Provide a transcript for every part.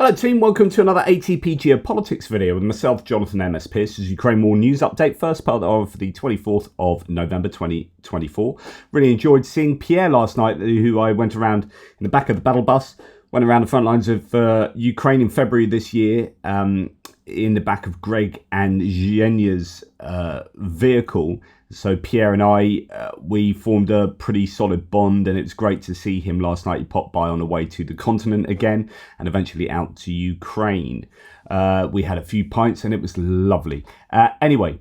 Hello team, welcome to another ATP Geopolitics video with myself, Jonathan MS Pearce's Ukraine War News Update, first part of the 24th of November 2024. Really enjoyed seeing Pierre last night, who I went around in the back of the battle bus, went around the front lines of Ukraine in February this year, in the back of Greg and Zhenya's vehicle. So Pierre and I, we formed a pretty solid bond, and it was great to see him last night. He popped by on the way to the continent again and eventually out to Ukraine. We had a few pints and it was lovely. Anyway,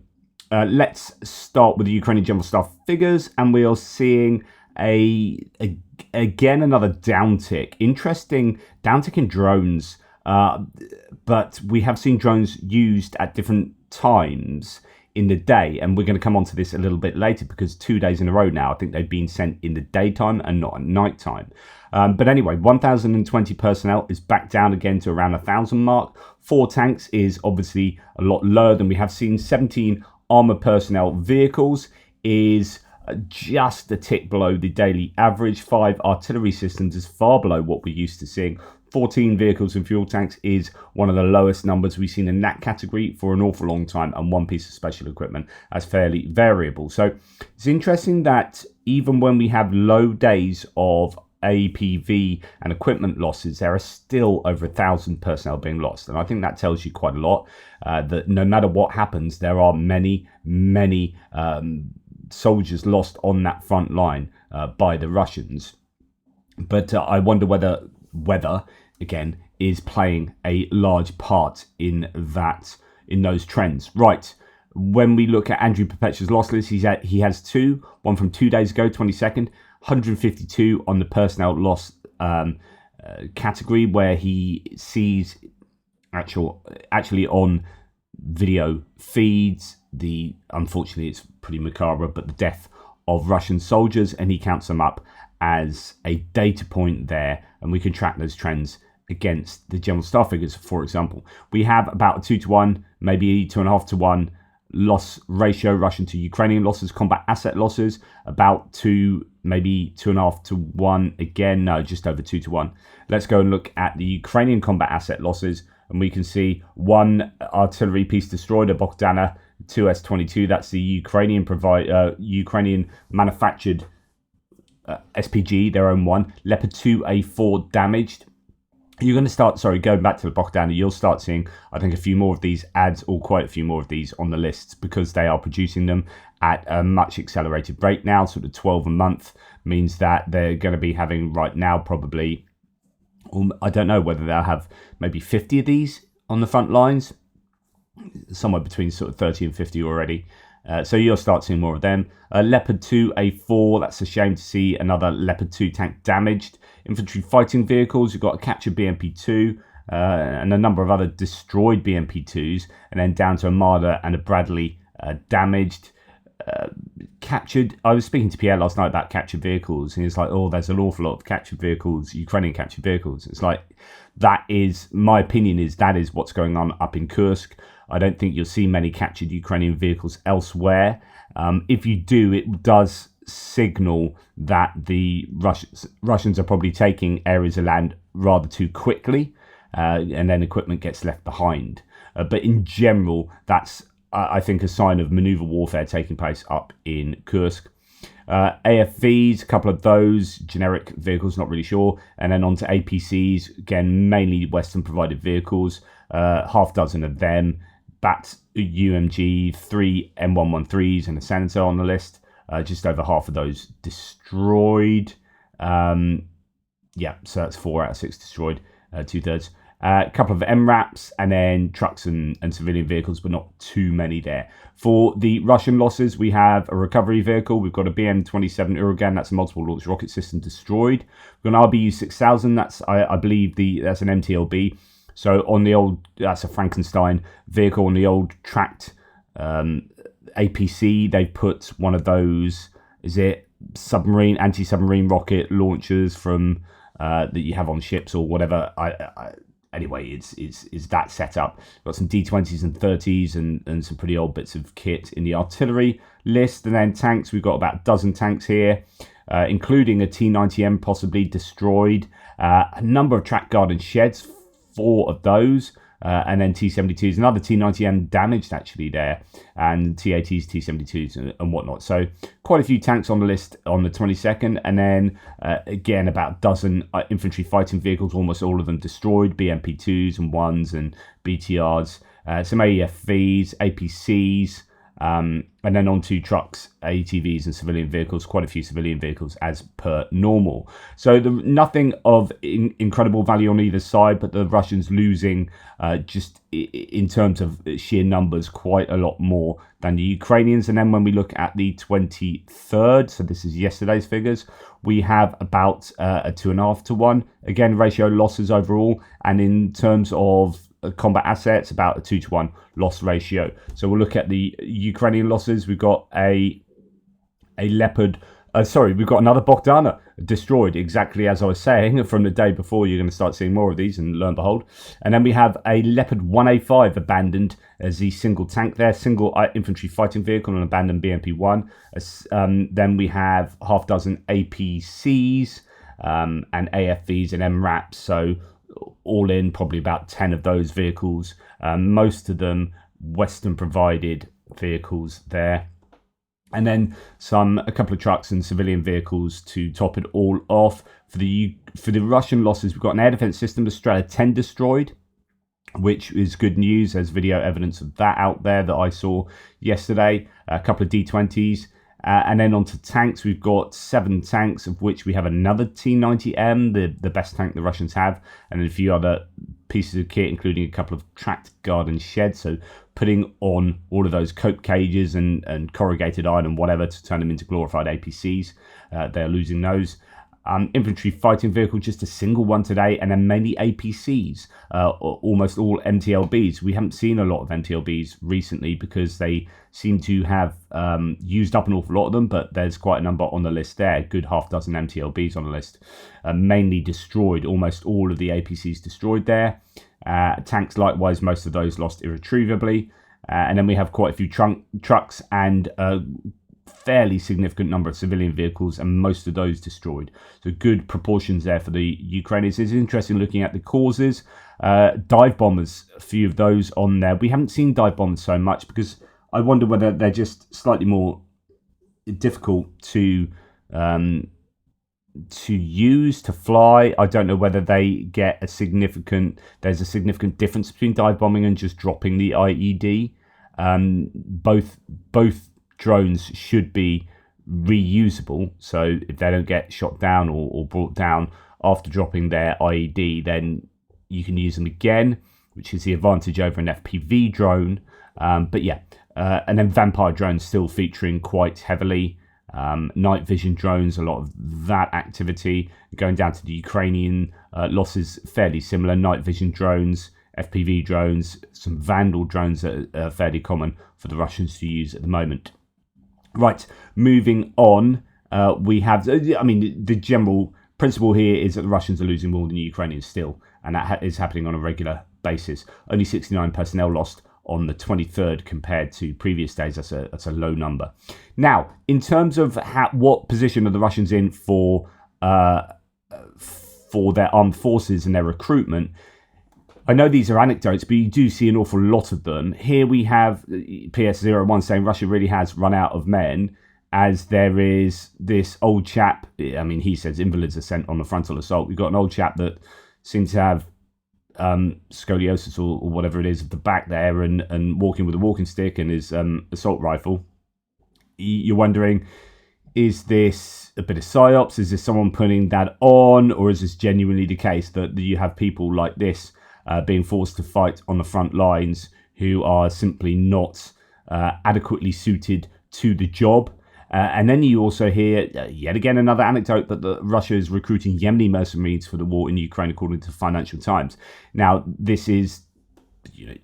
let's start with the Ukrainian General Staff figures, and we are seeing again another downtick. Interesting downtick in drones, but we have seen drones used at different times in the day, and we're going to come on to this a little bit later because 2 days in a row now I think they've been sent in the daytime and not at night time. But anyway, 1,020 personnel is back down again to around 1,000 mark. 4 tanks is obviously a lot lower than we have seen. 17 armored personnel vehicles is just a tick below the daily average. 5 artillery systems is far below what we're used to seeing. 14 vehicles and fuel tanks is one of the lowest numbers we've seen in that category for an awful long time, and 1 piece of special equipment as fairly variable. So it's interesting that even when we have low days of APV and equipment losses, there are still over 1,000 personnel being lost. And I think that tells you quite a lot, that no matter what happens, there are many soldiers lost on that front line by the Russians. But I wonder whether weather again is playing a large part in those trends. Right, when we look at Andrew Perpetua's loss list, he has 2, one from 2 days ago, 22nd, 152 on the personnel loss category, where he sees actually on video feeds unfortunately it's pretty macabre, but the death of Russian soldiers, and he counts them up as a data point there, and we can track those trends against the general staff figures. For example, we have about a 2-to-1, maybe 2.5-to-1 loss ratio, Russian to Ukrainian losses. Combat asset losses about 2, maybe 2.5-to-1 again, no, just over 2-to-1. Let's go and look at the Ukrainian combat asset losses, and we can see 1 artillery piece destroyed, a Bogdana 2S-22. That's the Ukrainian manufactured SPG, their own one. Leopard 2A4 damaged. You're going to start, going back to the Bogdana, you'll start seeing, I think, a few more of these ads, or quite a few more of these on the lists, because they are producing them at a much accelerated rate now. Sort of 12 a month means that they're going to be having right now probably, I don't know whether they'll have maybe 50 of these on the front lines, somewhere between sort of 30 and 50 already. So you'll start seeing more of them. Leopard 2A4, that's a shame to see another Leopard 2 tank damaged. Infantry fighting vehicles, you've got a captured BMP-2 and a number of other destroyed BMP-2s, and then down to a Marder and a Bradley damaged. Captured, I was speaking to Pierre last night about captured vehicles, and he's like, oh, there's an awful lot of captured vehicles, Ukrainian captured vehicles. It's like, that is, my opinion is, that is what's going on up in Kursk. I don't think you'll see many captured Ukrainian vehicles elsewhere. If you do, it does signal that the Russians are probably taking areas of land rather too quickly, and then equipment gets left behind. But in general, that's, I think, a sign of maneuver warfare taking place up in Kursk. AFVs, a couple of those, generic vehicles, not really sure. And then on to APCs, again, mainly Western provided vehicles, half dozen of them. BAT UMG, 3 M113s and a Senator on the list. Just over half of those destroyed. Yeah, so that's 4 out of 6 destroyed, 2/3. A couple of MRAPs, and then trucks and civilian vehicles, but not too many there. For the Russian losses, we have a recovery vehicle. We've got a BM-27 Uragan, that's a multiple launch rocket system destroyed. We've got an RBU-6000, that's, I believe, that's an MTLB. So on the old, that's a Frankenstein vehicle. On the old tracked APC, they put one of those, is it submarine, anti-submarine rocket launchers from that you have on ships or whatever. Anyway, it's that setup. Got some D20s and 30s and some pretty old bits of kit in the artillery list. And then tanks, we've got about a dozen tanks here, including a T90M possibly destroyed. A number of track guard and sheds, 4 of those. And then T-72s, another T-90M damaged actually there, and T-80s, T-72s and whatnot. So quite a few tanks on the list on the 22nd, and then again about a dozen infantry fighting vehicles, almost all of them destroyed, BMP-2s and 1s and BTRs, some AEFVs, APCs, and then on to trucks, ATVs and civilian vehicles, quite a few civilian vehicles as per normal. So nothing of incredible value on either side, but the Russians losing just in terms of sheer numbers quite a lot more than the Ukrainians. And then when we look at the 23rd, so this is yesterday's figures, we have about a 2.5 to 1. Again, ratio losses overall. And in terms of combat assets, about a 2 to 1 loss ratio. So we'll look at the Ukrainian losses. We've got a Leopard, we've got another Bogdana destroyed, exactly as I was saying from the day before. You're going to start seeing more of these, and lo and behold. And then we have a Leopard 1A5 abandoned as the single tank there, single infantry fighting vehicle, and abandoned BMP-1. Then we have half dozen APCs and AFVs and MRAPs, so all in probably about 10 of those vehicles, most of them Western provided vehicles there, and then a couple of trucks and civilian vehicles to top it all off. For the Russian losses, we've got an air defense system, the Strela 10 destroyed, which is good news. There's video evidence of that out there that I saw yesterday, a couple of D20s. And then onto tanks, we've got 7 tanks, of which we have another T-90M, the best tank the Russians have, and a few other pieces of kit, including a couple of tracked garden sheds. So putting on all of those coke cages and corrugated iron and whatever to turn them into glorified APCs. They're losing those. Infantry fighting vehicle, just a single one today, and then mainly APCs, almost all MTLBs. We haven't seen a lot of MTLBs recently because they seem to have used up an awful lot of them, but there's quite a number on the list there, good half dozen MTLBs on the list, mainly destroyed, almost all of the APCs destroyed there. Tanks likewise, most of those lost irretrievably, and then we have quite a few trucks and fairly significant number of civilian vehicles, and most of those destroyed. So good proportions there for the Ukrainians. It's interesting looking at the causes. Dive bombers, a few of those on there. We haven't seen dive bombers so much because I wonder whether they're just slightly more difficult to use, to fly. I don't know whether they get there's a significant difference between dive bombing and just dropping the IED. Both drones should be reusable, so if they don't get shot down or brought down after dropping their IED, then you can use them again, which is the advantage over an FPV drone. But yeah, and then Vampire drones still featuring quite heavily. Night vision drones, a lot of that activity. Going down to the Ukrainian losses, fairly similar. Night vision drones, FPV drones, some Vandal drones that are fairly common for the Russians to use at the moment. Right, moving on, we have, the general principle here is that the Russians are losing more than the Ukrainians still, and that is happening on a regular basis. Only 69 personnel lost on the 23rd compared to previous days. That's a low number. Now, in terms of what position are the Russians in for their armed forces and their recruitment, I know these are anecdotes, but you do see an awful lot of them. Here we have PS01 saying Russia really has run out of men, as there is this old chap, he says invalids are sent on the frontal assault. We've got an old chap that seems to have scoliosis or whatever it is at the back there, and walking with a walking stick and his assault rifle. You're wondering, is this a bit of psyops? Is this someone putting that on? Or is this genuinely the case that you have people like this being forced to fight on the front lines who are simply not adequately suited to the job? And then you also hear, yet again, another anecdote that Russia is recruiting Yemeni mercenaries for the war in Ukraine, according to Financial Times. Now, this is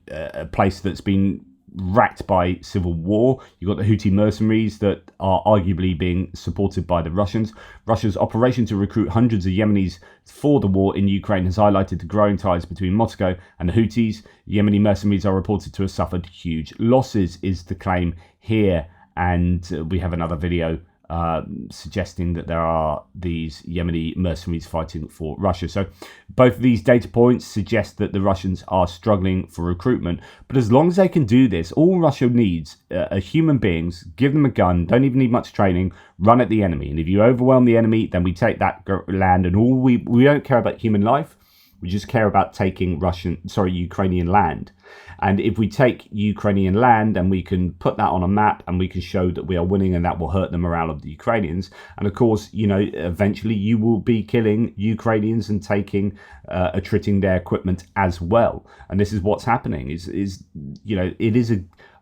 a place that's been racked by civil war. You've got the Houthi mercenaries that are arguably being supported by the Russians. Russia's operation to recruit hundreds of Yemenis for the war in Ukraine has highlighted the growing ties between Moscow and the Houthis. Yemeni mercenaries are reported to have suffered huge losses, is the claim here. And we have another video suggesting that there are these Yemeni mercenaries fighting for Russia. So both of these data points suggest that the Russians are struggling for recruitment. But as long as they can do this, all Russia needs are human beings. Give them a gun, don't even need much training, run at the enemy. And if you overwhelm the enemy, then we take that land, and we don't care about human life. We just care about taking Ukrainian land. And if we take Ukrainian land and we can put that on a map and we can show that we are winning, and that will hurt the morale of the Ukrainians. And of course, eventually you will be killing Ukrainians and attriting their equipment as well. And this is what's happening. It is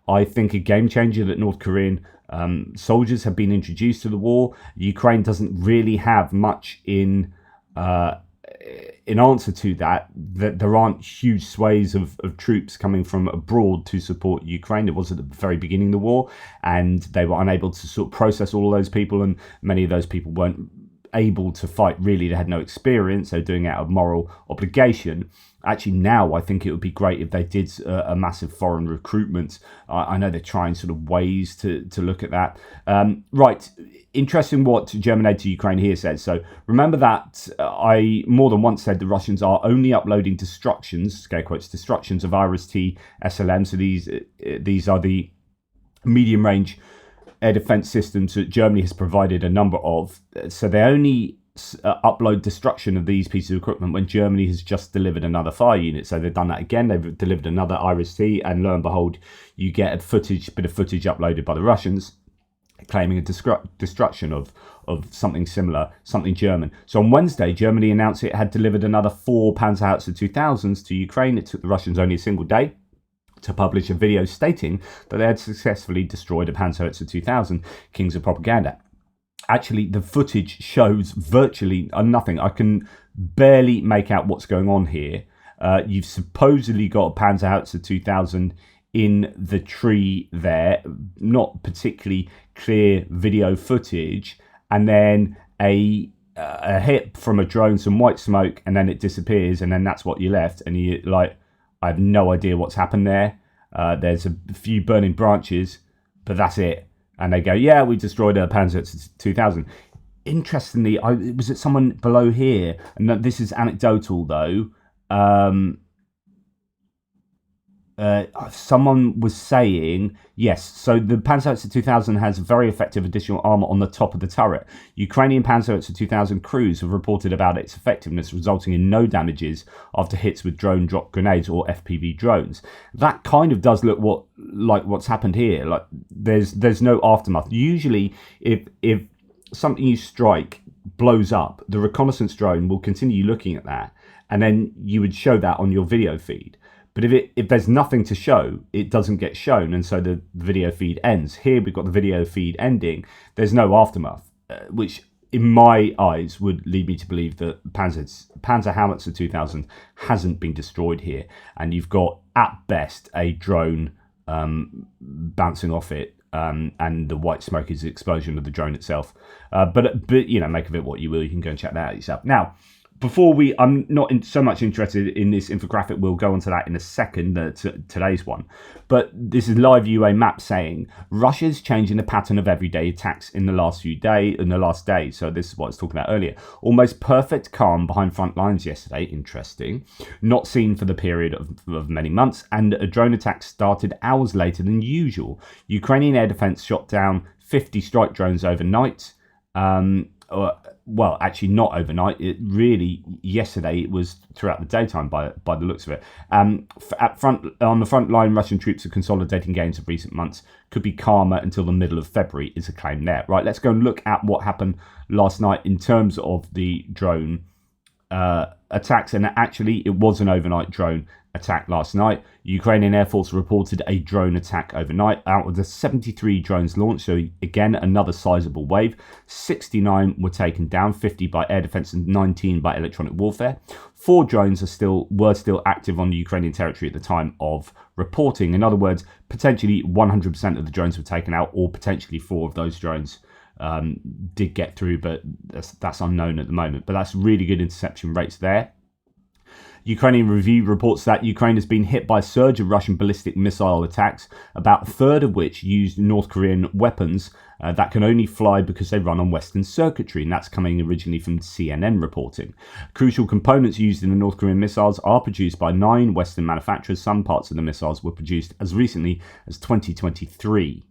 I think a game changer that North Korean soldiers have been introduced to the war. Ukraine doesn't really have much in answer to that there aren't huge swathes of troops coming from abroad to support Ukraine. It was at the very beginning of the war, and they were unable to sort of process all of those people, and many of those people weren't able to fight. Really, they had no experience. They were doing it out of moral obligation. Actually, now I think it would be great if they did a massive foreign recruitment. I know they're trying sort of ways to look at that. Right. Interesting what German aid to Ukraine here says. So remember that I more than once said the Russians are only uploading destructions, scare quotes, destructions of IRIS-T SLM. So these are the medium range air defense systems that Germany has provided a number of. So they only upload destruction of these pieces of equipment when Germany has just delivered another fire unit. So they've done that again. They've delivered another IRIS-T, and lo and behold, you get a bit of footage uploaded by the Russians claiming a destruction of something similar, something German. So on Wednesday, Germany announced it had delivered another 4 Panzerhaubitze 2000s to Ukraine. It took the Russians only a single day to publish a video stating that they had successfully destroyed a Panzerhaubitze 2000, Kings of Propaganda. Actually, the footage shows virtually nothing. I can barely make out what's going on here. You've supposedly got a Panzerhaubitze 2000 in the tree there, not particularly clear video footage, and then a hit from a drone, some white smoke, and then it disappears, and then that's what you're left, and you I have no idea what's happened there. There's a few burning branches, but that's it. And they go, yeah, we destroyed a Panzer 2000. Interestingly, was it someone below here? And this is anecdotal, though. Someone was saying, yes, so the Panzerhaubitze 2000 has very effective additional armor on the top of the turret. Ukrainian Panzerhaubitze 2000 crews have reported about its effectiveness, resulting in no damages after hits with drone drop grenades or FPV drones. That kind of does look like what's happened here. Like there's no aftermath. Usually, if something you strike blows up, the reconnaissance drone will continue looking at that, and then you would show that on your video feed. But if there's nothing to show, it doesn't get shown, and so the video feed ends. Here we've got the video feed ending. There's no aftermath, which in my eyes would lead me to believe that Panzerhaubitze 2000 hasn't been destroyed here, and you've got at best a drone bouncing off it, and the white smoke is the explosion of the drone itself. But make of it what you will. You can go and check that out yourself. Now, I'm not so much interested in this infographic. We'll go on to that in a second, today's one. But this is live UA map saying Russia's changing the pattern of everyday attacks in the last day. So this is what I was talking about earlier. Almost perfect calm behind front lines yesterday. Interesting. Not seen for the period of many months. And a drone attack started hours later than usual. Ukrainian air defense shot down 50 strike drones overnight. Well, actually not overnight. Yesterday it was throughout the daytime by the looks of it. On the front line, Russian troops are consolidating gains of recent months. Could be calmer until the middle of February is a claim there. Right, let's go and look at what happened last night in terms of the drone attacks. And actually, it was an overnight drone attack last night. Ukrainian Air Force reported a drone attack overnight. Out of the 73 drones launched, so again another sizable wave, 69 were taken down, 50 by air defense and 19 by electronic warfare. 4 drones were still active on Ukrainian territory at the time of reporting. In other words, potentially 100% of the drones were taken out, or potentially 4 of those drones did get through, but that's unknown at the moment. But that's really good interception rates there. Ukrainian Review reports that Ukraine has been hit by a surge of Russian ballistic missile attacks, about a third of which used North Korean weapons that can only fly because they run on Western circuitry, and that's coming originally from CNN reporting. Crucial components used in the North Korean missiles are produced by 9 Western manufacturers. Some parts of the missiles were produced as recently as 2023.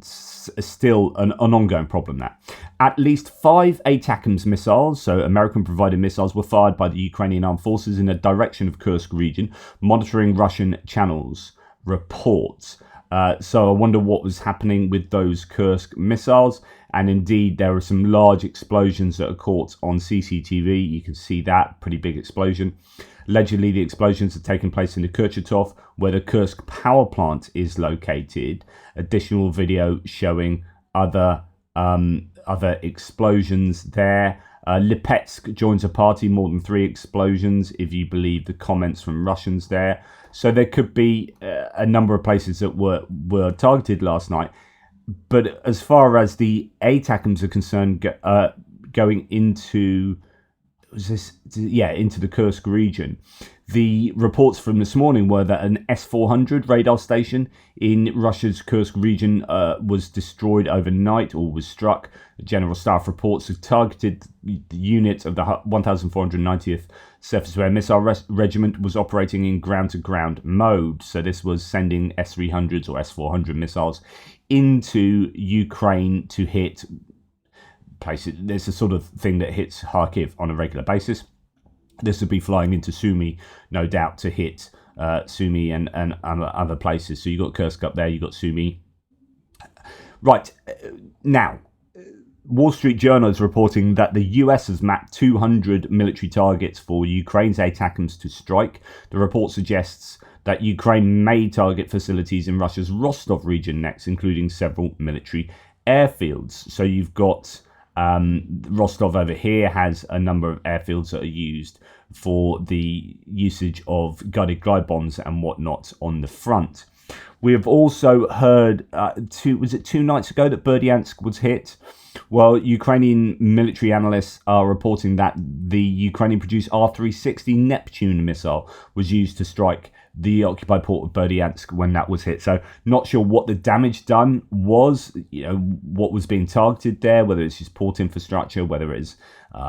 Still an ongoing problem there. At least 5 ATACMS missiles, so American-provided missiles, were fired by the Ukrainian armed forces in the direction of Kursk region, monitoring Russian channels, reports. So I wonder what was happening with those Kursk missiles. And indeed, there are some large explosions that are caught on CCTV. You can see that, pretty big explosion. Allegedly, the explosions have taken place in the Kurchatov, where the Kursk power plant is located. Additional video showing other explosions there. Lipetsk joins a party, more than 3 explosions, if you believe the comments from Russians there. So there could be a number of places that were targeted last night. But as far as the ATACMS are concerned, going into into the Kursk region, the reports from this morning were that an S-400 radar station in Russia's Kursk region was destroyed overnight, or was struck. General Staff reports have targeted the unit of the 1490th Surface Air Missile Regiment was operating in ground-to-ground mode. So this was sending S-300s or S-400 missiles into Ukraine to hit places. There's a sort of thing that hits Kharkiv on a regular basis. This would be flying into Sumy, no doubt, to hit Sumy and other places. So you've got Kursk up there, you've got Sumy. Right, now, Wall Street Journal is reporting that the US has mapped 200 military targets for Ukraine's ATACMS to strike. The report suggests that Ukraine may target facilities in Russia's Rostov region next, including several military airfields. So you've got Rostov over here has a number of airfields that are used for the usage of guided glide bombs and whatnot on the front. We have also heard, 2 nights ago, that Berdyansk was hit? Well, Ukrainian military analysts are reporting that the Ukrainian-produced R-360 Neptune missile was used to strike the occupied port of Berdyansk when that was hit. So not sure what the damage done was, what was being targeted there, whether it's just port infrastructure, whether it's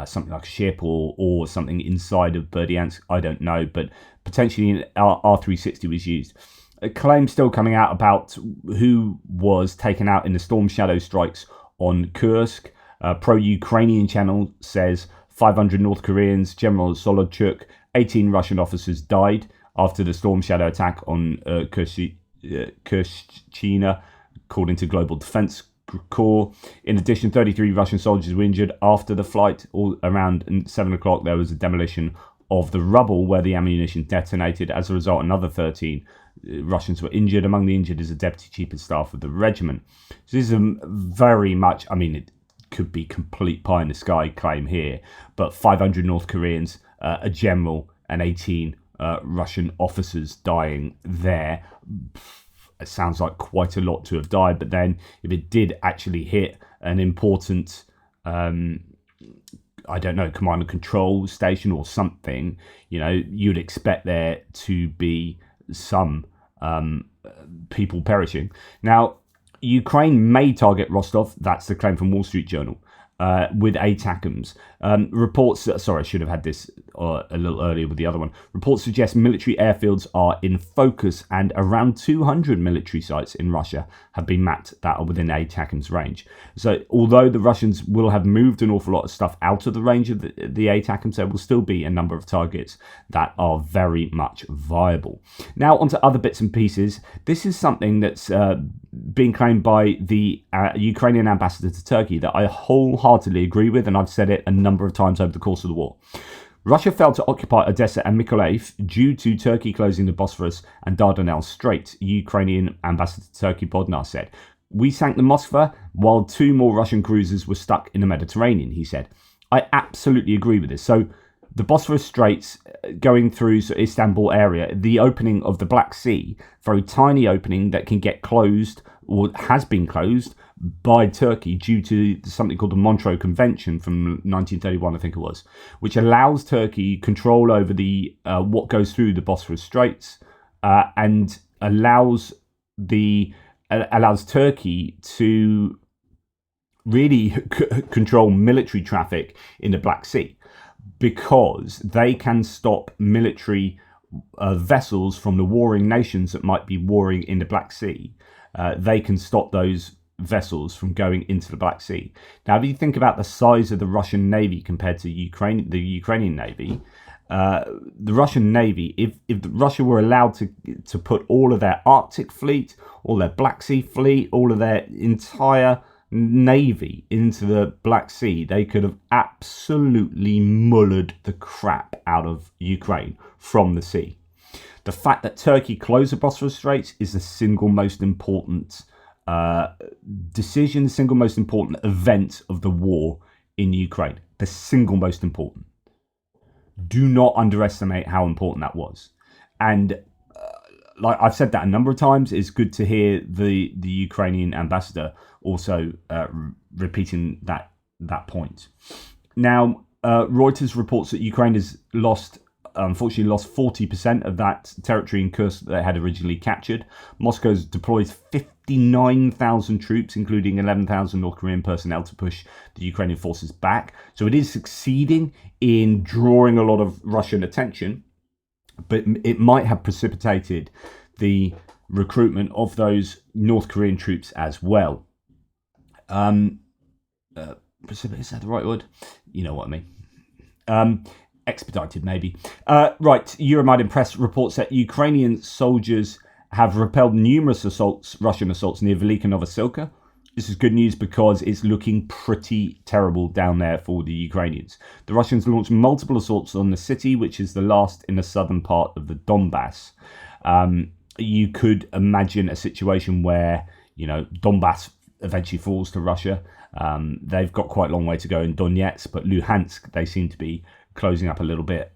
something like a ship or something inside of Berdyansk, I don't know, but potentially an R-360 was used. A claim still coming out about who was taken out in the Storm Shadow strikes on Kursk. Pro-Ukrainian channel says 500 North Koreans, General Solodchuk, 18 Russian officers died after the Storm Shadow attack on Kurshchina, according to Global Defense Corps. In addition, 33 Russian soldiers were injured after the flight. All around 7 o'clock, there was a demolition of the rubble where the ammunition detonated. As a result, another 13 Russians were injured. Among the injured is a deputy chief of staff of the regiment. So this is very much, it could be complete pie in the sky claim here, but 500 North Koreans, a general, and 18 Russian officers dying there. It sounds like quite a lot to have died, but then if it did actually hit an important command and control station or something, you'd expect there to be some people perishing. Now, Ukraine may target Rostov, that's the claim from Wall Street Journal, with ATACMS. Reports, sorry, I should have had this a little earlier with the other one. Reports suggest military airfields are in focus, and around 200 military sites in Russia have been mapped that are within ATACMS range. So although the Russians will have moved an awful lot of stuff out of the range of the ATACMS, there will still be a number of targets that are very much viable. Now onto other bits and pieces. This is something that's being claimed by the Ukrainian ambassador to Turkey that I wholeheartedly agree with, and I've said it a number of times over the course of the war. Russia failed to occupy Odessa and Mykolaiv due to Turkey closing the Bosphorus and Dardanelles Straits, Ukrainian ambassador to Turkey Bodnar said. We sank the Moskva while 2 more Russian cruisers were stuck in the Mediterranean, he said. I absolutely agree with this. So the Bosphorus Straits going through Istanbul area, the opening of the Black Sea, very tiny opening that can get closed or has been closed by Turkey due to something called the Montreux Convention from 1931, I think it was, which allows Turkey control over the what goes through the Bosphorus Straits and allows Turkey to really control military traffic in the Black Sea, because they can stop military vessels from the warring nations that might be warring in the Black Sea. They can stop those vessels from going into the Black Sea. Now, if you think about the size of the Russian Navy compared to the Ukrainian Navy, the Russian Navy, if Russia were allowed to put all of their Arctic fleet, all their Black Sea fleet, all of their entire navy into the Black Sea, they could have absolutely mullered the crap out of Ukraine from the sea. The fact that Turkey closed the Bosphorus Straits is the single most important decision, the single most important event of the war in Ukraine. The single most important. Do not underestimate how important that was. And like I've said that a number of times, it's good to hear the Ukrainian ambassador also repeating that point. Now, Reuters reports that Ukraine has unfortunately lost 40% of that territory in Kursk that they had originally captured. Moscow's deployed 59,000 troops, including 11,000 North Korean personnel, to push the Ukrainian forces back. So it is succeeding in drawing a lot of Russian attention, but it might have precipitated the recruitment of those North Korean troops as well. Precipitate, is that the right word? You know what I mean. Expedited, maybe. Right, Euromaidan Press reports that Ukrainian soldiers have repelled numerous Russian assaults near Velika, Novosilka. This is good news because it's looking pretty terrible down there for the Ukrainians. The Russians launched multiple assaults on the city, which is the last in the southern part of the Donbass. You could imagine a situation where, Donbass eventually falls to Russia. They've got quite a long way to go in Donetsk, but Luhansk, they seem to be closing up a little bit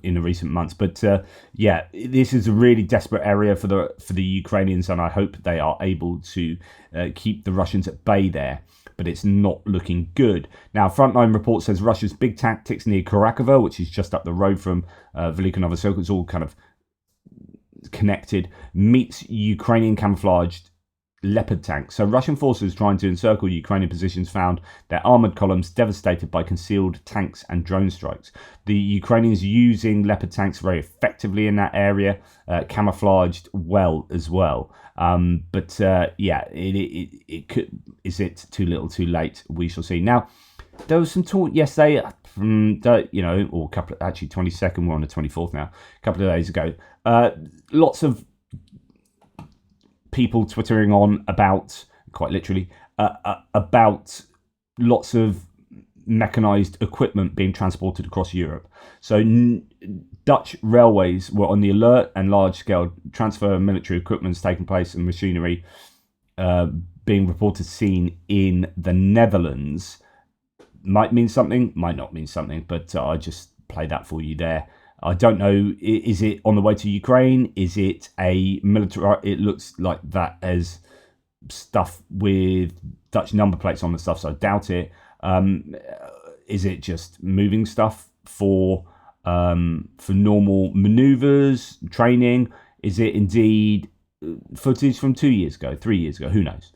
in the recent months. But this is a really desperate area for the Ukrainians, and I hope they are able to keep the Russians at bay there. But it's not looking good. Now, Frontline report says Russia's big tactics near Karakovo, which is just up the road from Velika Novosilka, it's all kind of connected, meets Ukrainian camouflaged Leopard tanks. So Russian forces trying to encircle Ukrainian positions found their armoured columns devastated by concealed tanks and drone strikes. The Ukrainians using Leopard tanks very effectively in that area, camouflaged well as well. It could. Is it too little, too late? We shall see. Now, there was some talk yesterday from 22nd. We're on the 24th now. A couple of days ago, lots of people twittering on about, quite literally, about lots of mechanized equipment being transported across Europe. So Dutch railways were on the alert, and large-scale transfer of military equipment has taken place, and machinery being reported seen in the Netherlands. Might mean something, might not mean something, but I just play that for you there. I don't know, is it on the way to Ukraine? Is it a military? It looks like that as stuff with Dutch number plates on the stuff, so I doubt it. Is it just moving stuff for normal maneuvers, training? Is it indeed footage from 2 years ago, 3 years ago? Who knows?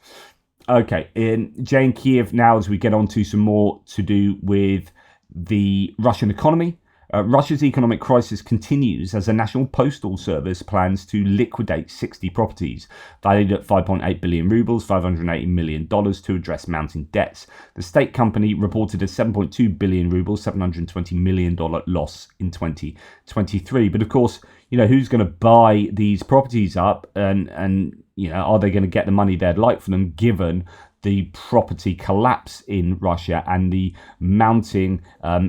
Okay, in Jane Kiev now, as we get on to some more to do with the Russian economy. Russia's economic crisis continues as the National Postal Service plans to liquidate 60 properties, valued at 5.8 billion rubles, $580 million, to address mounting debts. The state company reported a 7.2 billion rubles, $720 million loss in 2023. But of course, who's going to buy these properties up, and are they going to get the money they'd like for them, given the property collapse in Russia and the mounting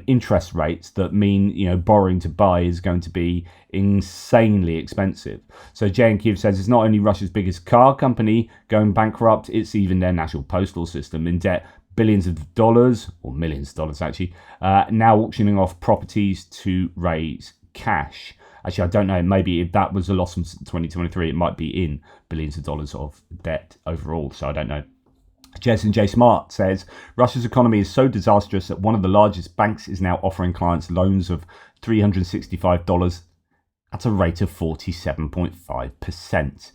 interest rates that mean, borrowing to buy is going to be insanely expensive. So Kiev says it's not only Russia's biggest car company going bankrupt, it's even their national postal system in debt, billions of dollars, or millions of dollars actually, now auctioning off properties to raise cash. Actually, I don't know. Maybe if that was a loss from 2023, it might be in billions of dollars of debt overall. So I don't know. Jason J. Smart says, Russia's economy is so disastrous that one of the largest banks is now offering clients loans of $365 at a rate of 47.5%.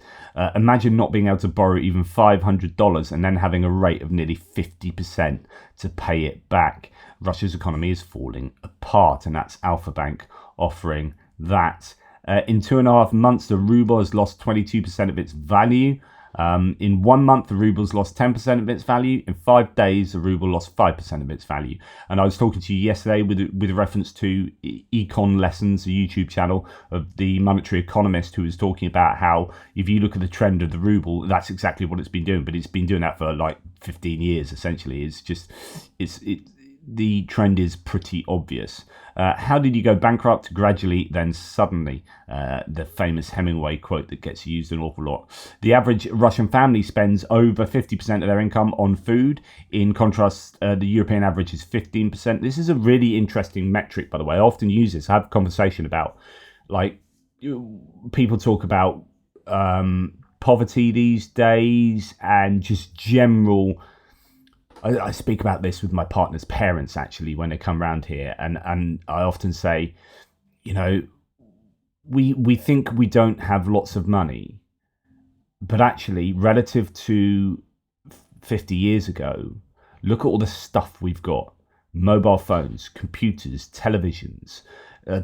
Imagine not being able to borrow even $500 and then having a rate of nearly 50% to pay it back. Russia's economy is falling apart, and that's Alpha Bank offering that. In 2.5 months, the ruble has lost 22% of its value. In 1 month, the ruble's lost 10% of its value. In 5 days, the ruble lost 5% of its value. And I was talking to you yesterday with reference to Econ Lessons, the YouTube channel of the monetary economist, who was talking about how if you look at the trend of the ruble, that's exactly what it's been doing. But it's been doing that for like 15 years, essentially. The trend is pretty obvious. How did you go bankrupt? Gradually, then suddenly. The famous Hemingway quote that gets used an awful lot. The average Russian family spends over 50% of their income on food. In contrast, the European average is 15%. This is a really interesting metric, by the way. I often use this. I have a conversation about, like, people talk about poverty these days and just general. I speak about this with my partner's parents, actually, when they come round here. And I often say, you know, we think we don't have lots of money. But actually, relative to 50 years ago, look at all the stuff we've got. Mobile phones, computers, televisions,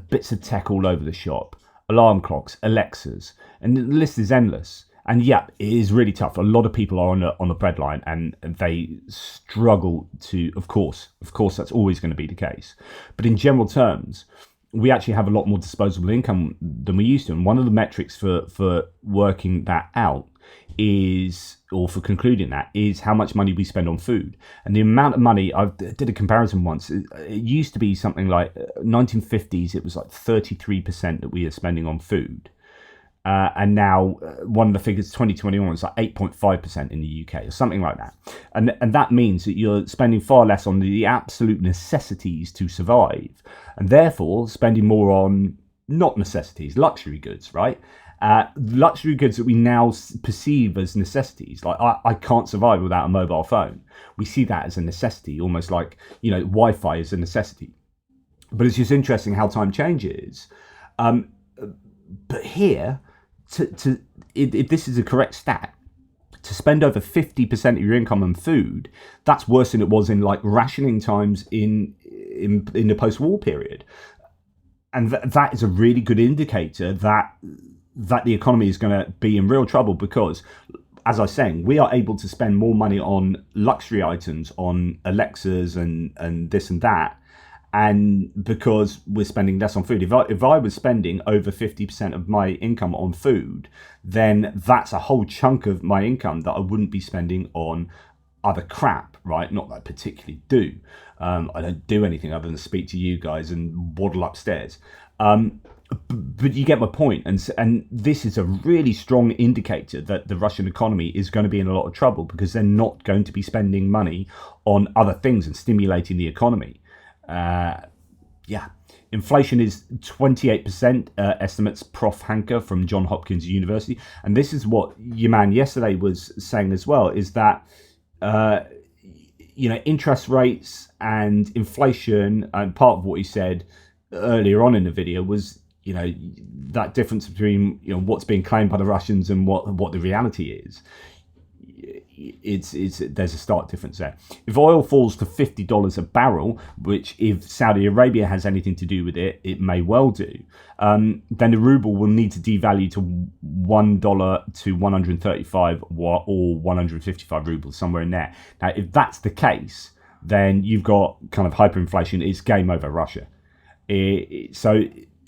bits of tech all over the shop, alarm clocks, Alexas. And the list is endless. And yeah, it is really tough. A lot of people are on the breadline, and they struggle to, of course, that's always going to be the case. But in general terms, we actually have a lot more disposable income than we used to. And one of the metrics for working that out is, or for concluding that, is how much money we spend on food. And the amount of money, I did a comparison once. It used to be something like 1950s, it was like 33% that we are spending on food. And now one of the figures, 2021, is like 8.5% in the UK or something like that. And that means that you're spending far less on the absolute necessities to survive, and therefore spending more on not necessities, luxury goods, right? Luxury goods that we now perceive as necessities. Like, I can't survive without a mobile phone. We see that as a necessity, almost like, you know, Wi-Fi is a necessity. But it's just interesting how time changes. But here, if this is a correct stat, to spend over 50% of your income on food, that's worse than it was in like rationing times in the post-war period. And that is a really good indicator that the economy is going to be in real trouble, because, as I was saying, we are able to spend more money on luxury items, on Alexas and this and that, and because we're spending less on food. If I was spending over 50% of my income on food, then that's a whole chunk of my income that I wouldn't be spending on other crap, right? Not that I particularly do. I don't do anything other than speak to you guys and waddle upstairs. But you get my point. And this is a really strong indicator that the Russian economy is going to be in a lot of trouble, because they're not going to be spending money on other things and stimulating the economy. Inflation is 28%, estimates Prof. Hanker from Johns Hopkins University. And this is what your man yesterday was saying as well, is that, interest rates and inflation, and part of what he said earlier on in the video was, that difference between, what's being claimed by the Russians and what the reality is. There's a stark difference there. If oil falls to $50 a barrel, which, if Saudi Arabia has anything to do with it, it may well do, then the ruble will need to devalue to $1 to 135 or 155 rubles, somewhere in there. Now, if that's the case, then you've got kind of hyperinflation. It's game over Russia. So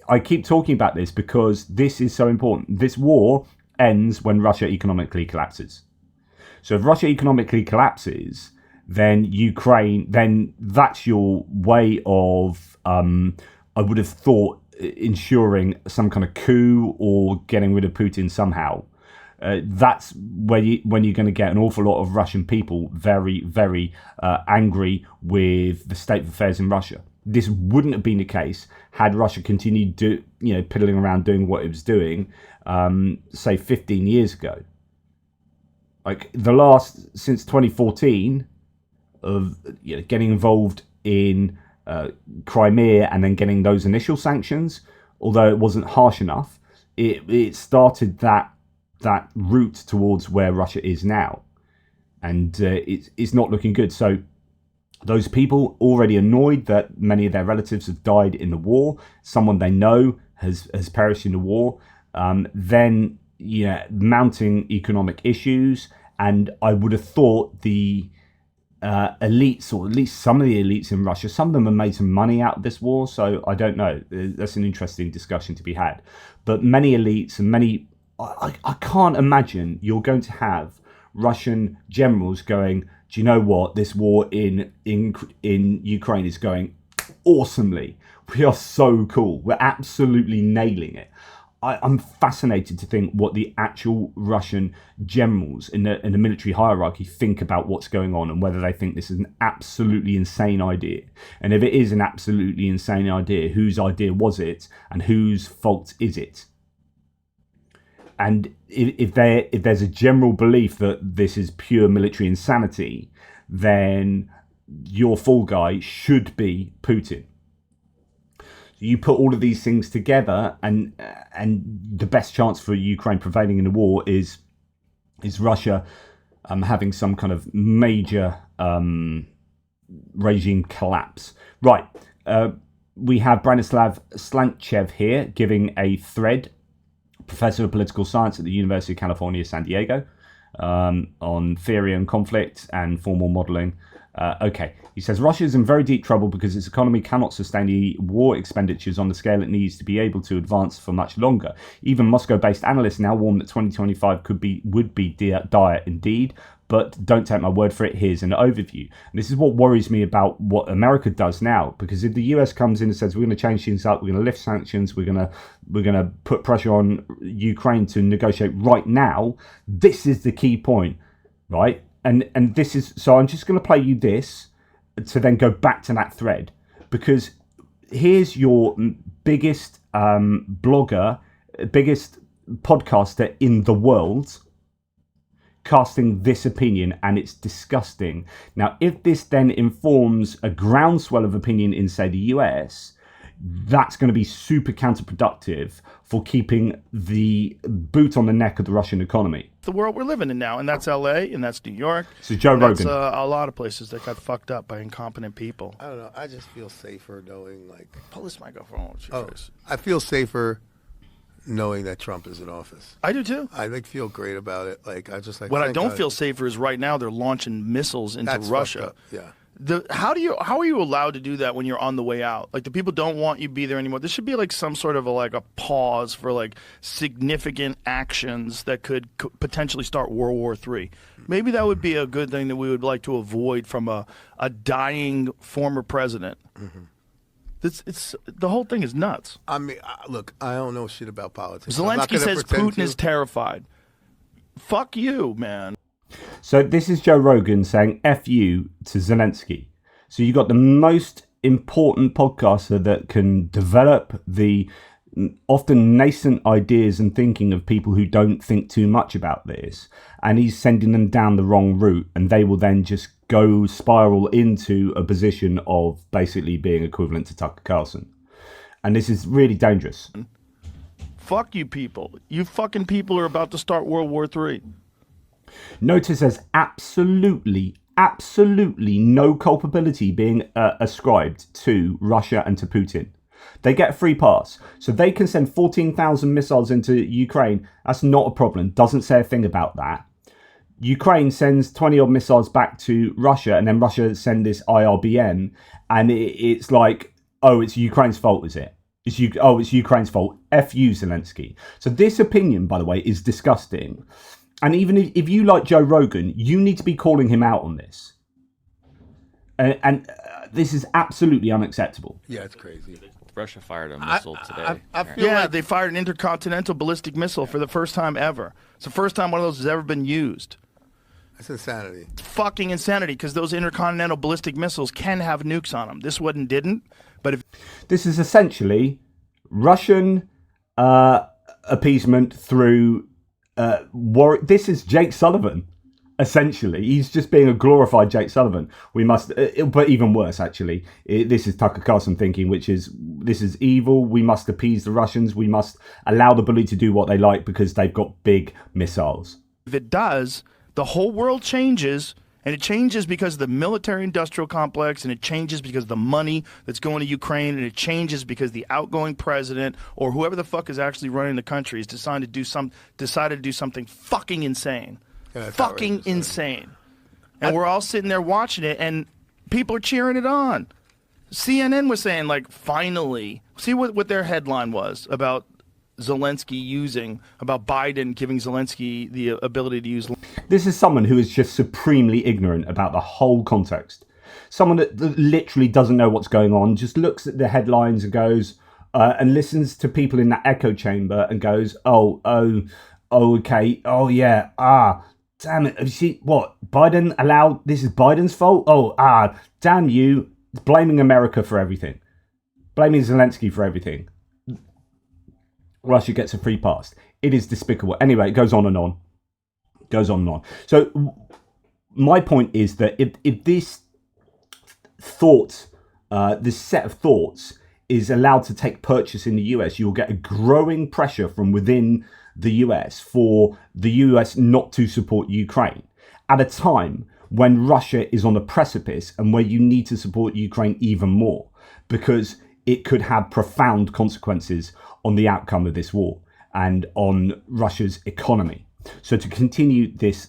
I keep talking about this because this is so important. This war ends when Russia economically collapses. So if Russia economically collapses, then then that's your way of, I would have thought, ensuring some kind of coup or getting rid of Putin somehow. That's when you're going to get an awful lot of Russian people very, very angry with the state of affairs in Russia. this wouldn't have been the case had Russia continued piddling around doing what it was doing, say 15 years ago. Like since 2014 of getting involved in Crimea and then getting those initial sanctions, although it wasn't harsh enough, it started that route towards where Russia is now, and it's not looking good. So those people already annoyed that many of their relatives have died in the war, someone they know has perished in the war, then mounting economic issues, and I would have thought the elites, or at least some of the elites in Russia, some of them have made some money out of this war, so I don't know. That's an interesting discussion to be had. But many elites and many, I can't imagine you're going to have Russian generals going, do you know what? This war in Ukraine is going awesomely. We are so cool. We're absolutely nailing it. I'm fascinated to think what the actual Russian generals in the military hierarchy think about what's going on, and whether they think this is an absolutely insane idea. And if it is an absolutely insane idea, whose idea was it, and whose fault is it? And if there's a general belief that this is pure military insanity, then your fall guy should be Putin. You put all of these things together, and the best chance for Ukraine prevailing in the war is Russia having some kind of major regime collapse. Right. We have Branislav Slantchev here giving a thread, professor of political science at the University of California, San Diego, on theory and conflict and formal modeling. Okay, he says Russia is in very deep trouble because its economy cannot sustain the war expenditures on the scale it needs to be able to advance for much longer. Even Moscow-based analysts now warn that 2025 would be dire indeed. But don't take my word for it. Here's an overview. And this is what worries me about what America does now, because if the US comes in and says we're going to change things up, we're going to lift sanctions, we're going to put pressure on Ukraine to negotiate right now, this is the key point, right? And this is, so I'm just going to play you this to then go back to that thread, because here's your biggest blogger, biggest podcaster in the world casting this opinion, and it's disgusting. Now, if this then informs a groundswell of opinion in, say, the US, that's going to be super counterproductive for keeping the boot on the neck of the Russian economy. The world we're living in now, and that's LA, and that's New York. So Joe Rogan. That's a lot of places that got fucked up by incompetent people. I don't know. I just feel safer knowing, like... Pull this microphone with your face. I feel safer knowing that Trump is in office. I do too. I feel great about it. What I don't feel safer is right now they're launching missiles into Russia. Yeah. How are you allowed to do that when you're on the way out? Like, the people don't want you to be there anymore. This should be like some sort of a pause for like significant actions that could potentially start World War III. Maybe that would be a good thing that we would like to avoid from a dying former president. Mm-hmm. The whole thing is nuts. I mean, look, I don't know shit about politics. Zelensky says Putin is terrified. Fuck you, man. So this is Joe Rogan saying F you to Zelensky. So you got the most important podcaster that can develop the often nascent ideas and thinking of people who don't think too much about this, and he's sending them down the wrong route, and they will then just go spiral into a position of basically being equivalent to Tucker Carlson. And this is really dangerous. Fuck you people. You fucking people are about to start World War III. Notice there's absolutely no culpability being ascribed to Russia and to Putin. They get a free pass. So they can send 14,000 missiles into Ukraine. That's not a problem. Doesn't say a thing about that. Ukraine sends 20 odd missiles back to Russia, and then Russia send this IRBM, and it's like, oh, it's Ukraine's fault, is it? It's Ukraine's fault. F you, Zelensky. So this opinion, by the way, is disgusting. And even if you like Joe Rogan, you need to be calling him out on this. And this is absolutely unacceptable. Yeah, it's crazy. Russia fired a missile today. I feel they fired an intercontinental ballistic missile for the first time ever. It's the first time one of those has ever been used. That's insanity. It's fucking insanity because those intercontinental ballistic missiles can have nukes on them. This one didn't, but if This is essentially Russian appeasement through war. This is Jake Sullivan. Essentially, he's just being a glorified Jake Sullivan. We must, but even worse, actually, this is Tucker Carlson thinking, which is this is evil. We must appease the Russians. We must allow the bully to do what they like because they've got big missiles. if it does, the whole world changes, and it changes because of the military-industrial complex, and it changes because of the money that's going to Ukraine, and it changes because the outgoing president or whoever the fuck is actually running the country has decided to do something fucking insane. Yeah, Fucking insane. And we're all sitting there watching it, and people are cheering it on. CNN was saying, like, finally, see what their headline was about Zelensky about Biden giving Zelensky the ability to use. This is someone who is just supremely ignorant about the whole context. Someone that literally doesn't know what's going on, just looks at the headlines and goes, and listens to people in that echo chamber and goes, oh, okay, oh yeah, damn it, have you seen what Biden allowed? This is Biden's fault. Damn you, blaming America for everything, blaming Zelensky for everything. Russia gets a free pass. It is despicable. Anyway, it goes on and on. So my point is that if this thought, this set of thoughts is allowed to take purchase in the US, you'll get a growing pressure from within the US for the US not to support Ukraine at a time when Russia is on the precipice and where you need to support Ukraine even more because it could have profound consequences on the outcome of this war and on Russia's economy. So to continue this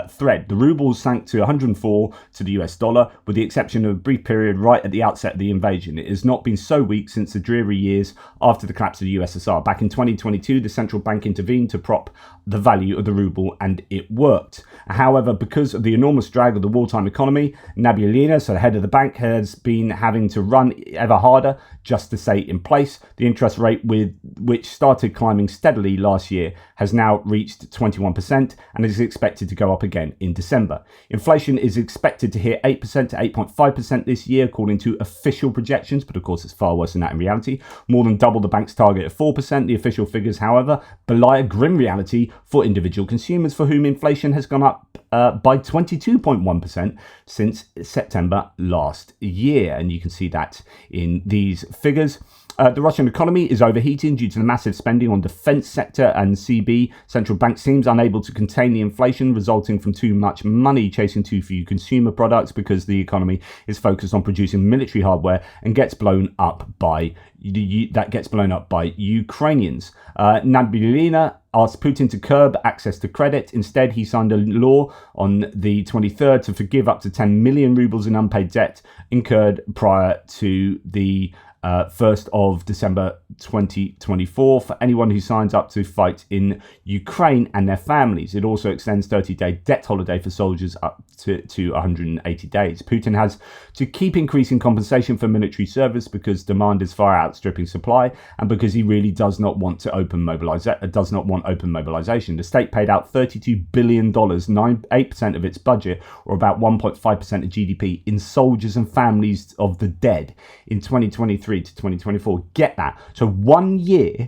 thread, the ruble sank to 104 to the US dollar, with the exception of a brief period right at the outset of the invasion. It has not been so weak since the dreary years after the collapse of the USSR. Back in 2022, the central bank intervened to prop the value of the ruble, and it worked. However, because of the enormous drag of the wartime economy, Nabiullina, so the head of the bank, has been having to run ever harder just to stay in place. The interest rate, which started climbing steadily last year, has now reached 21% and is expected to go up again in December. Inflation is expected to hit 8% to 8.5% this year, according to official projections, but of course it's far worse than that in reality. More than double the bank's target of 4%. The official figures, however, belie a grim reality for individual consumers, for whom inflation has gone up by 22.1% since September last year. And you can see that in these figures. The Russian economy is overheating due to the massive spending on defense sector, and CB, central bank, seems unable to contain the inflation resulting from too much money chasing too few consumer products because the economy is focused on producing military hardware and gets blown up by Ukrainians. Nabiullina asked Putin to curb access to credit. Instead, he signed a law on the 23rd to forgive up to 10 million rubles in unpaid debt incurred prior to the 1st of December 2024 for anyone who signs up to fight in Ukraine and their families. It also extends 30-day debt holiday for soldiers up to 180 days. Putin has to keep increasing compensation for military service because demand is far outstripping supply, and because he really does not want open mobilization. The state paid out $32 billion, 8% of its budget, or about 1.5% of GDP, in soldiers and families of the dead in 2023 to 2024. Get that? So 1 year,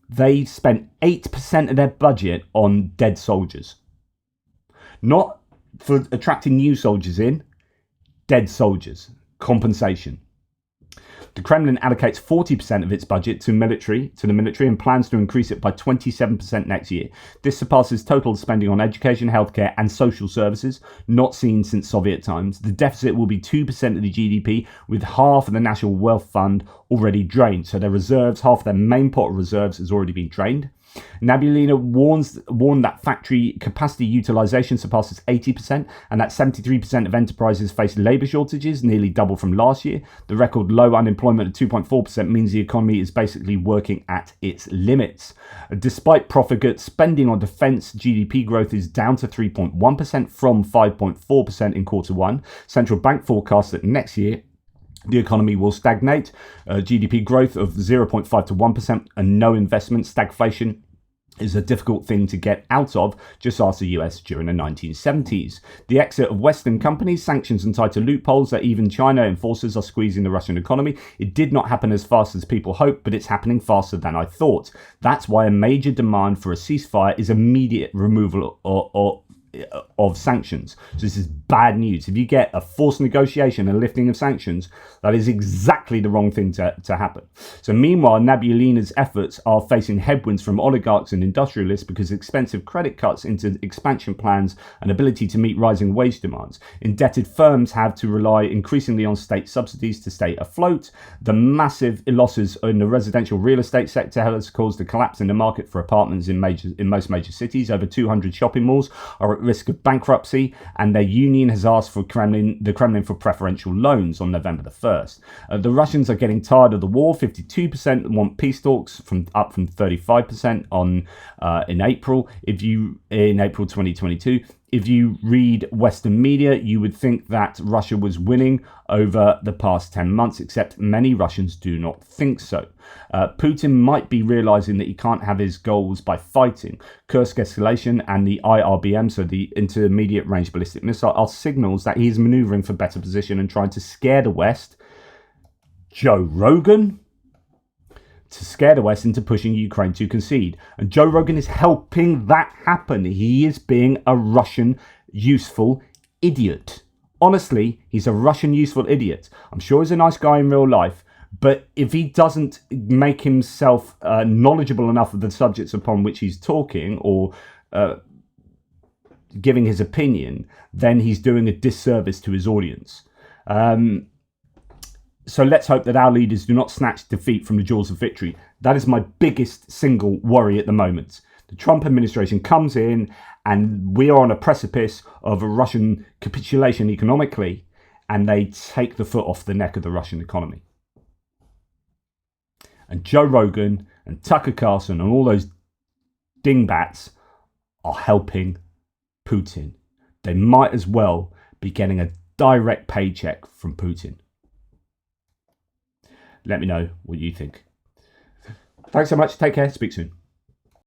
they spent 8% of their budget on dead soldiers. Not for attracting new soldiers in, dead soldiers. Compensation. The Kremlin allocates 40% of its budget to the military and plans to increase it by 27% next year. This surpasses total spending on education, healthcare and social services, not seen since Soviet times. The deficit will be 2% of the GDP, with half of the National Wealth Fund already drained. So their reserves, half of their main pot of reserves, has already been drained. Nabiullina warned that factory capacity utilization surpasses 80% and that 73% of enterprises face labour shortages, nearly double from last year. The record low unemployment of 2.4% means the economy is basically working at its limits. Despite profligate spending on defence, GDP growth is down to 3.1% from 5.4% in quarter one. Central bank forecasts that next year the economy will stagnate. GDP growth of 0.5 to 1% and no investment. Stagflation is a difficult thing to get out of, just ask the US during the 1970s. The exit of Western companies, sanctions and tighter loopholes that even China enforcers are squeezing the Russian economy. It did not happen as fast as people hoped, but it's happening faster than I thought. That's why a major demand for a ceasefire is immediate removal of sanctions. So this is bad news. If you get a forced negotiation and lifting of sanctions, that is exactly the wrong thing to happen. So meanwhile, Nabiullina's efforts are facing headwinds from oligarchs and industrialists because expensive credit cuts into expansion plans and ability to meet rising wage demands. Indebted firms have to rely increasingly on state subsidies to stay afloat. The massive losses in the residential real estate sector has caused a collapse in the market for apartments in most major cities. Over 200 shopping malls are at risk of bankruptcy, and their union has asked for the Kremlin for preferential loans on November the 1st. The Russians are getting tired of the war. 52% want peace talks, up from 35% in April. In April 2022. If you read Western media, you would think that Russia was winning over the past 10 months, except many Russians do not think so. Putin might be realizing that he can't have his goals by fighting. Kursk escalation and the IRBM, so the intermediate range ballistic missile, are signals that he is maneuvering for better position and trying to scare the West. Joe Rogan? To scare the West into pushing Ukraine to concede. And Joe Rogan is helping that happen. He is being a Russian useful idiot. Honestly, he's a Russian useful idiot. I'm sure he's a nice guy in real life, but if he doesn't make himself knowledgeable enough of the subjects upon which he's talking or giving his opinion, then he's doing a disservice to his audience. So let's hope that our leaders do not snatch defeat from the jaws of victory. That is my biggest single worry at the moment. The Trump administration comes in and we are on a precipice of a Russian capitulation economically, and they take the foot off the neck of the Russian economy. And Joe Rogan and Tucker Carlson and all those dingbats are helping Putin. They might as well be getting a direct paycheck from Putin. Let me know what you think. Thanks so much. Take care. Speak soon.